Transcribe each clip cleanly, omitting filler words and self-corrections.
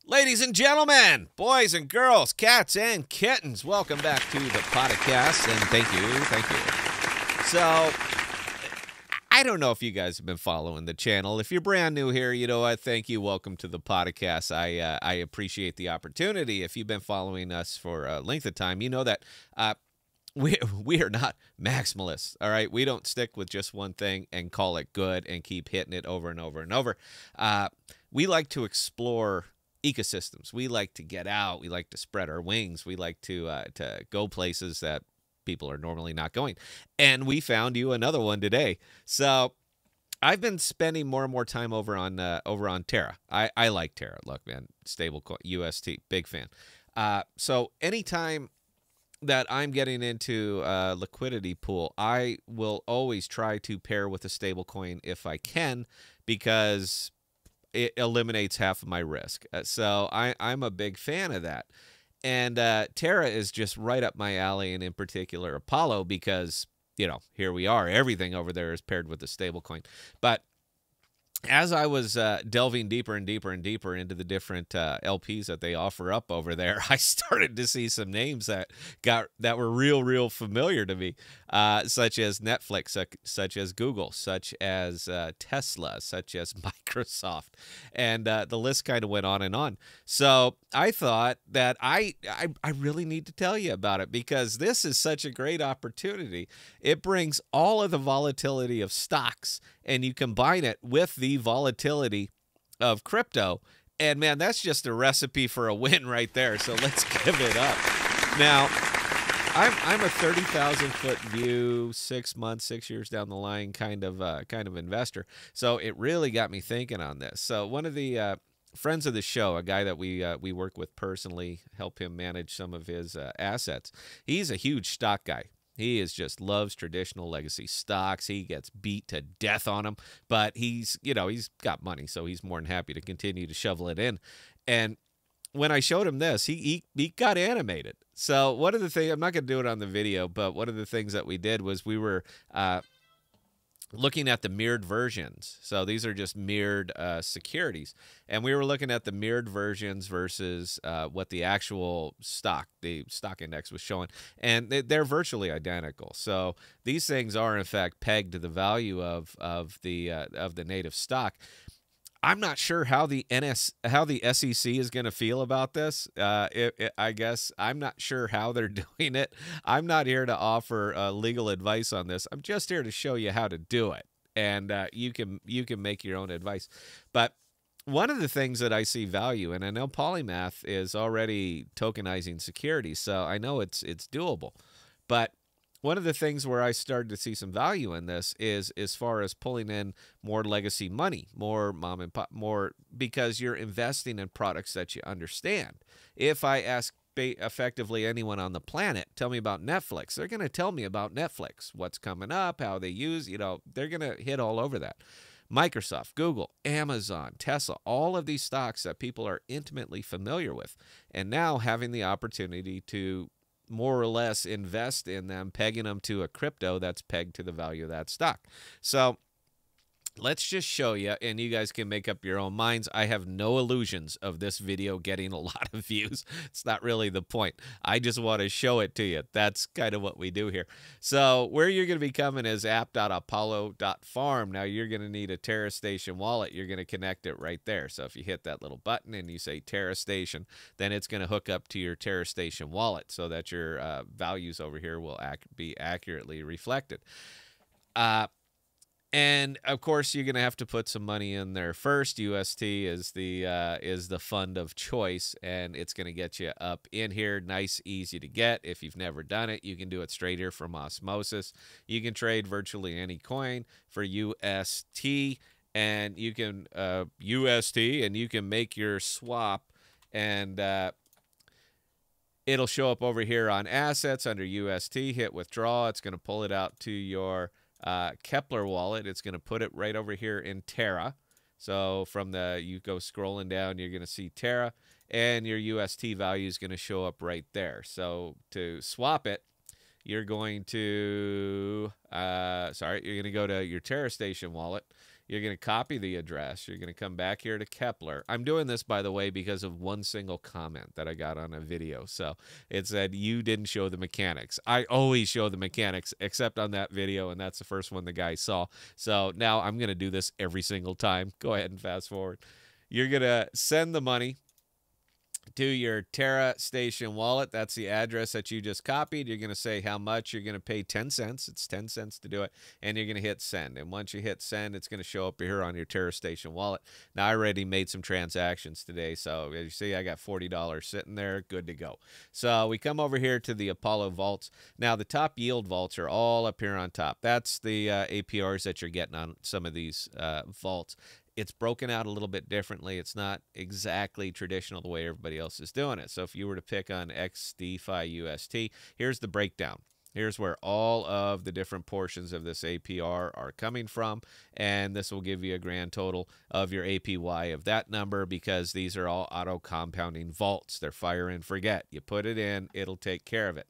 Ladies and gentlemen, boys and girls, cats and kittens, welcome back to the podcast, and thank you. So, I don't know if you guys have been following the channel. If you're brand new here, you know what? Thank you. Welcome to the podcast. I appreciate the opportunity. If you've been following us for a length of time, you know that we are not maximalists, all right? We don't stick with just one thing and call it good and keep hitting it over and over and over. We like to explore ecosystems. We like to get out. We like to spread our wings. We like to go places that people are normally not going. And we found you another one today. So I've been spending more and more time over on Terra. I like Terra. Look, man, stablecoin, UST, big fan. So anytime that I'm getting into a liquidity pool, I will always try to pair with a stablecoin if I can, because it eliminates half of my risk. So I'm a big fan of that. And Terra is just right up my alley, and in particular Apollo, because, you know, here we are. Everything over there is paired with a stablecoin. But as I was delving deeper and deeper and deeper into the different LPs that they offer up over there, I started to see some names that were real familiar to me, such as Netflix, such as Google, such as Tesla, such as Microsoft, and the list kind of went on and on. So I thought that I really need to tell you about it, because this is such a great opportunity. It brings all of the volatility of stocks, and you combine it with the volatility of crypto, and man, that's just a recipe for a win right there. So let's give it up. Now, I'm a 30,000 foot view, 6 months, 6 years down the line kind of investor. So it really got me thinking on this. So one of the friends of the show, a guy that we work with personally, help him manage some of his assets. He's a huge stock guy. He just loves traditional legacy stocks. He gets beat to death on them, but he's got money, so he's more than happy to continue to shovel it in. And when I showed him this, he got animated. So one of the things, I'm not going to do it on the video, but one of the things that we did was we were looking at the mirrored versions. So these are just mirrored securities. And we were looking at the mirrored versions versus what the actual the stock index was showing. And they're virtually identical. So these things are, in fact, pegged to the value of the native stock. I'm not sure how the SEC is going to feel about this. I guess I'm not sure how they're doing it. I'm not here to offer legal advice on this. I'm just here to show you how to do it, and you can make your own advice. But one of the things that I see value in, I know Polymath is already tokenizing securities, so I know it's doable. But one of the things where I started to see some value in this is as far as pulling in more legacy money, more mom and pop, more, because you're investing in products that you understand. If I ask effectively anyone on the planet, tell me about Netflix, they're going to tell me about Netflix, what's coming up, how they use, they're going to hit all over that. Microsoft, Google, Amazon, Tesla, all of these stocks that people are intimately familiar with. And now having the opportunity to more or less invest in them, pegging them to a crypto that's pegged to the value of that stock. So let's just show you, and you guys can make up your own minds. I have no illusions of this video getting a lot of views. It's not really the point. I just want to show it to you. That's kind of what we do here. So where you're going to be coming is app.apollo.farm. Now you're going to need a Terra Station wallet. You're going to connect it right there. So if you hit that little button and you say Terra Station, then it's going to hook up to your Terra Station wallet so that your values over here will be accurately reflected. And of course, you're going to have to put some money in there first. UST is the fund of choice, and it's going to get you up in here. Nice, easy to get. If you've never done it, you can do it straight here from osmosis. You can trade virtually any coin for UST, and you can UST, and you can make your swap, and it'll show up over here on assets under UST. Hit withdraw. It's going to pull it out to your Kepler wallet. It's going to put it right over here in Terra. So from you go scrolling down, you're going to see Terra, and your UST value is going to show up right there. So to swap it, you're going to, you're going to go to your Terra Station wallet. You're going to copy the address. You're going to come back here to Kepler. I'm doing this, by the way, because of one single comment that I got on a video. So it said, you didn't show the mechanics. I always show the mechanics, except on that video, and that's the first one the guy saw. So now I'm going to do this every single time. Go ahead and fast forward. You're going to send the money to your Terra Station wallet. That's the address that you just copied. You're going to say how much. You're going to pay 10 cents. It's 10 cents to do it. And you're going to hit send. And once you hit send, it's going to show up here on your Terra Station wallet. Now, I already made some transactions today. So as you see, I got $40 sitting there. Good to go. So we come over here to the Apollo vaults. Now, the top yield vaults are all up here on top. That's the APRs that you're getting on some of these vaults. It's broken out a little bit differently. It's not exactly traditional the way everybody else is doing it. So if you were to pick on XDeFi UST, here's the breakdown. Here's where all of the different portions of this APR are coming from, and this will give you a grand total of your APY of that number, because these are all auto-compounding vaults. They're fire and forget. You put it in, it'll take care of it.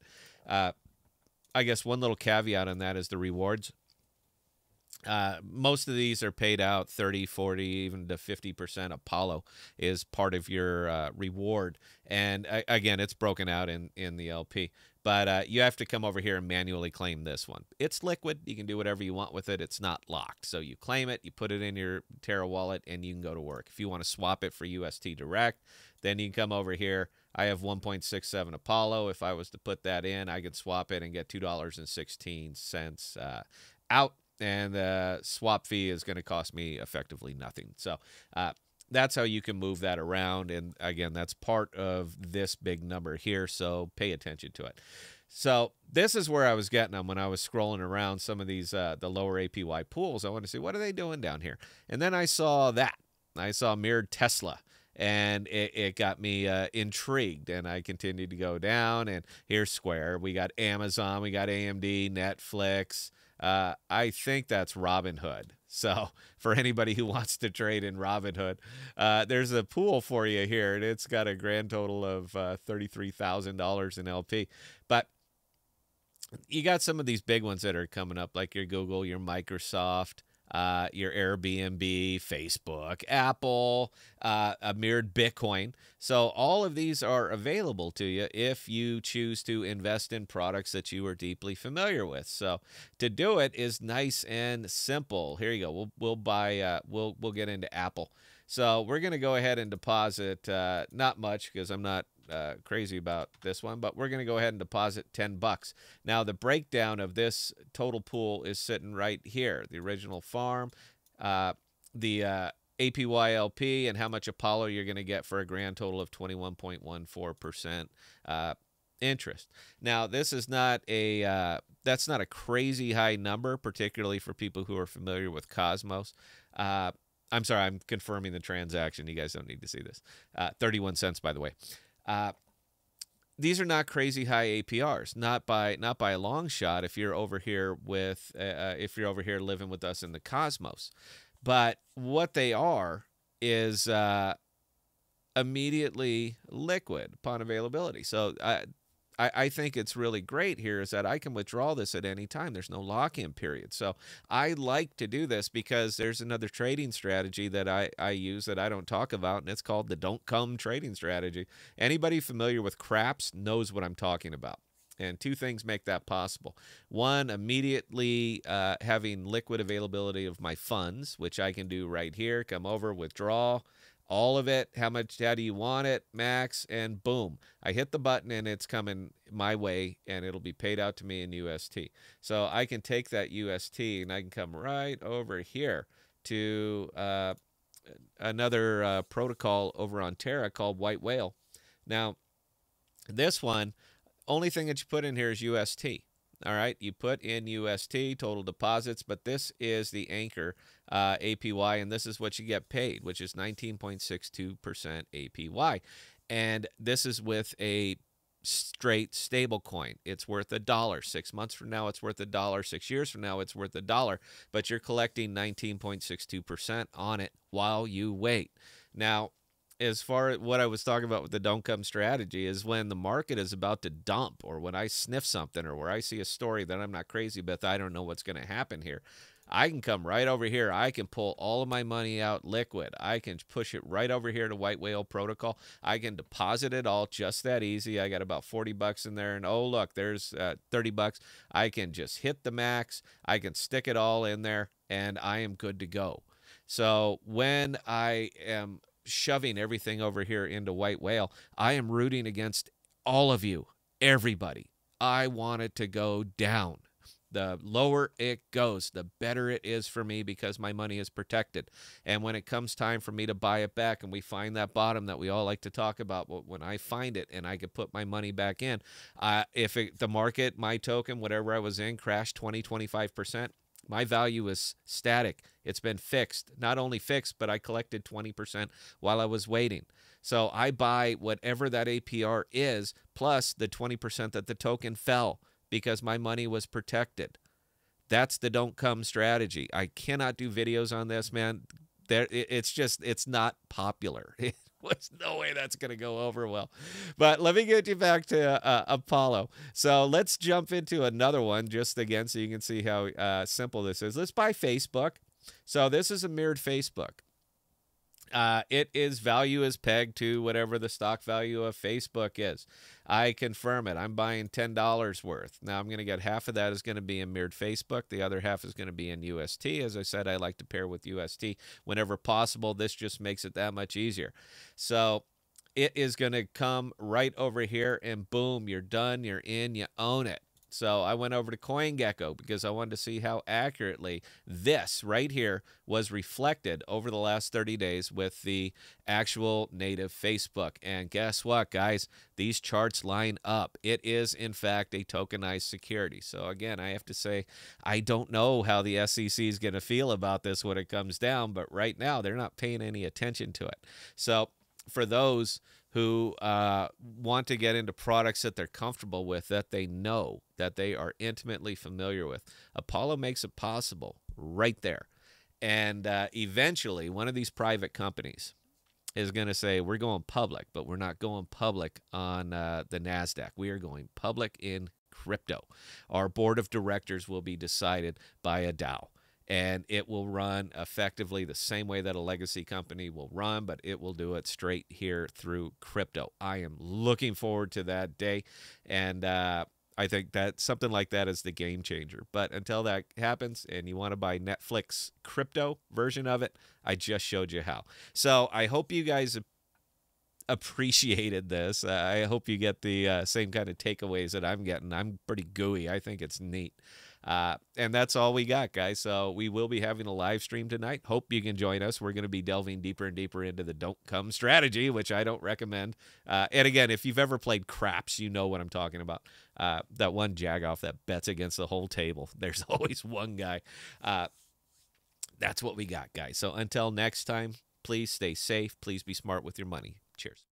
I guess one little caveat on that is the rewards. Most of these are paid out 30, 40, even to 50%. Apollo is part of your reward. And again, it's broken out in the LP. But you have to come over here and manually claim this one. It's liquid. You can do whatever you want with it. It's not locked. So you claim it, you put it in your Terra wallet, and you can go to work. If you want to swap it for UST Direct, then you can come over here. I have 1.67 Apollo. If I was to put that in, I could swap it and get $2.16 out. And the swap fee is going to cost me effectively nothing. So that's how you can move that around. And again, that's part of this big number here. So pay attention to it. So this is where I was getting them when I was scrolling around some of these, the lower APY pools. I wanted to see, what are they doing down here? And then I saw that. I saw mirrored Tesla. And it got me intrigued, and I continued to go down. And here's Square. We got Amazon. We got AMD, Netflix. I think that's Robinhood. So for anybody who wants to trade in Robinhood, there's a pool for you here, and it's got a grand total of $33,000 in LP. But you got some of these big ones that are coming up, like your Google, your Microsoft, your Airbnb, Facebook, Apple, a mirrored Bitcoin. So all of these are available to you if you choose to invest in products that you are deeply familiar with. So to do it is nice and simple. Here you go. We'll buy. We'll get into Apple. So we're going to go ahead and deposit not much, because I'm not crazy about this one, but we're going to go ahead and deposit $10. Now the breakdown of this total pool is sitting right here. The original farm, the APYLP, and how much Apollo you're going to get for a grand total of 21.14% interest. Now this is not a that's not a crazy high number, particularly for people who are familiar with Cosmos. I'm sorry, I'm confirming the transaction. You guys don't need to see this. 31 cents, by the way. These are not crazy high APRs, not by a long shot. If you're over here with, if you're over here living with us in the Cosmos, but what they are is immediately liquid upon availability. So I think it's really great here is that I can withdraw this at any time. There's no lock-in period. So I like to do this because there's another trading strategy that I use that I don't talk about, and it's called the don't come trading strategy. Anybody familiar with craps knows what I'm talking about. And two things make that possible. One, immediately having liquid availability of my funds, which I can do right here. Come over, withdraw. All of it, how do you want it, max, and boom. I hit the button and it's coming my way, and it'll be paid out to me in UST. So I can take that UST and I can come right over here to another protocol over on Terra called White Whale. Now, this one, only thing that you put in here is UST. All right, you put in UST, total deposits, but this is the anchor APY, and this is what you get paid, which is 19.62% APY. And this is with a straight stable coin. It's worth $1. 6 months from now, it's worth $1. 6 years from now, it's worth $1. But you're collecting 19.62% on it while you wait. Now, as far as what I was talking about with the don't come strategy is when the market is about to dump, or when I sniff something, or where I see a story that I'm not crazy about, I don't know what's going to happen here. I can come right over here. I can pull all of my money out liquid. I can push it right over here to White Whale Protocol. I can deposit it all just that easy. I got about 40 bucks in there, and oh, look, there's 30 bucks. I can just hit the max. I can stick it all in there, and I am good to go. So when I am shoving everything over here into White Whale, I am rooting against all of you, everybody. I want it to go down. The lower it goes, the better it is for me because my money is protected. And when it comes time for me to buy it back and we find that bottom that we all like to talk about, but when I find it and I can put my money back in, if the market, my token, whatever I was in, crashed 20, 25%, my value is static. It's been fixed. Not only fixed, but I collected 20% while I was waiting. So I buy whatever that APR is plus the 20% that the token fell because my money was protected. That's the don't come strategy. I cannot do videos on this, man. It's not popular. There's no way that's going to go over well. But let me get you back to Apollo. So let's jump into another one just again so you can see how simple this is. Let's buy Facebook. So this is a mirrored Facebook. It is value is pegged to whatever the stock value of Facebook is. I confirm it. I'm buying $10 worth. Now I'm going to get half of that is going to be in mirrored Facebook. The other half is going to be in UST. As I said, I like to pair with UST whenever possible. This just makes it that much easier. So it is going to come right over here and boom, you're done. You're in. You own it. So I went over to CoinGecko because I wanted to see how accurately this right here was reflected over the last 30 days with the actual native Facebook. And guess what, guys? These charts line up. It is, in fact, a tokenized security. So again, I have to say, I don't know how the SEC is going to feel about this when it comes down, but right now they're not paying any attention to it. So for those who want to get into products that they're comfortable with, that they know, that they are intimately familiar with, Apollo makes it possible right there. And eventually, one of these private companies is going to say, we're going public, but we're not going public on the NASDAQ. We are going public in crypto. Our board of directors will be decided by a DAO. And it will run effectively the same way that a legacy company will run, but it will do it straight here through crypto. I am looking forward to that day, and I think that something like that is the game changer. But until that happens and you want to buy Netflix crypto version of it, I just showed you how. So I hope you guys appreciated this. I hope you get the same kind of takeaways that I'm getting. I'm pretty gooey. I think it's neat. And that's all we got, guys. So we will be having a live stream tonight. Hope you can join us. We're going to be delving deeper and deeper into the don't come strategy, which I don't recommend. And again, if you've ever played craps, you know what I'm talking about. That one jagoff that bets against the whole table. There's always one guy. That's what we got, guys. So until next time, please stay safe. Please be smart with your money. Cheers.